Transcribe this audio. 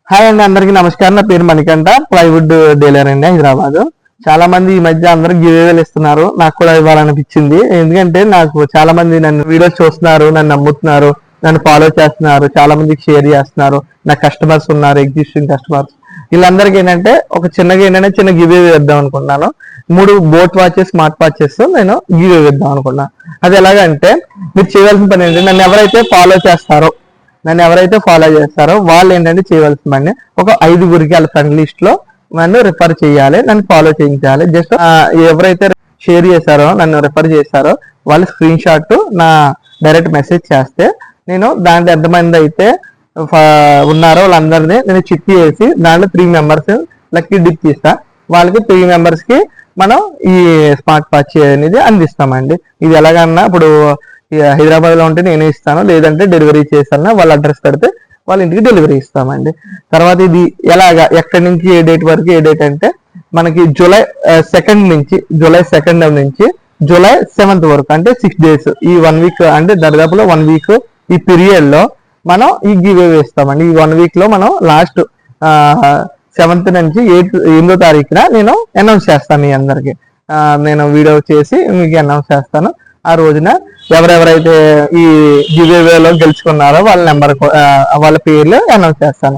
Hi అండి, అందరికీ నమస్కారం. నా పేరు మణికంఠ, ప్లైవుడ్ డీలర్ అండి, హైదరాబాద్. చాలా మంది ఈ మధ్య అందరూ గివేవేలు ఇస్తున్నారు. నాకు కూడా ఇవ్వాలనిపించింది. ఎందుకంటే నాకు చాలా మంది నన్ను వీడియోస్ చూస్తున్నారు, నన్ను నమ్ముతున్నారు, నన్ను ఫాలో చేస్తున్నారు, చాలా మందికి షేర్ చేస్తున్నారు. నా కస్టమర్స్ ఉన్నారు, ఎగ్జిస్టింగ్ కస్టమర్స్. వీళ్ళందరికీ ఏంటంటే ఒక చిన్న గివేవే ఇద్దాం అనుకుంటున్నాను. 3 బోట్ వాచెస్, స్మార్ట్ వాచెస్ నేను గివేవే ఇద్దాం అనుకున్నాను. అది ఎలాగంటే మీరు చేయవలసిన పని ఏంటంటే నన్ను ఎవరైతే ఫాలో చేస్తారో వాళ్ళు ఏంటంటే చేయవలసిన పని, ఒక 5గురికి వాళ్ళ ఫ్రెండ్ లిస్ట్ లో నన్ను రిఫర్ చేయాలి, నన్ను ఫాలో చేయించాలి. జస్ట్ ఎవరైతే షేర్ చేశారో, నన్ను రిఫర్ చేశారో వాళ్ళు స్క్రీన్ షాట్ నా డైరెక్ట్ మెసేజ్ చేస్తే నేను దాంట్లో ఎంతమంది అయితే ఉన్నారో వాళ్ళందరినీ నేను చిట్టి వేసి దాంట్లో 3 మెంబర్స్ లక్కీ డిప్ తీస్తా. వాళ్ళకి 3 మెంబర్స్ కి మనం ఈ స్మార్ట్ వాచ్ అనేది అందిస్తామండి. ఇది ఎలాగన్నా ఇప్పుడు హైదరాబాద్ లో ఉంటే నేనే ఇస్తాను, లేదంటే డెలివరీ చేస్తాను. వాళ్ళ అడ్రస్ పెడితే వాళ్ళ ఇంటికి డెలివరీ ఇస్తామండి. తర్వాత ఇది ఎలాగా, ఎక్కడి నుంచి ఏ డేట్ వరకు, ఏ డేట్ అంటే మనకి జూలై 2 నుంచి జూలై 7th వరకు, అంటే 6 days, ఈ 1 week, అంటే దరిదాపులో 1 week ఈ పీరియడ్ లో మనం ఈ గివ్ అవే ఇస్తామండి. ఈ 1 week లో మనం లాస్ట్ 7th నుంచి 8వ తారీఖున నేను అనౌన్స్ చేస్తాను. మీ అందరికి నేను వీడియో చేసి మీకు అనౌన్స్ చేస్తాను. ఆ రోజున ఎవరెవరైతే ఈ గివ్ అవేలో గెలుచుకున్నారో వాళ్ళ నెంబర్, వాళ్ళ పేర్లు అనౌన్స్ చేస్తాను.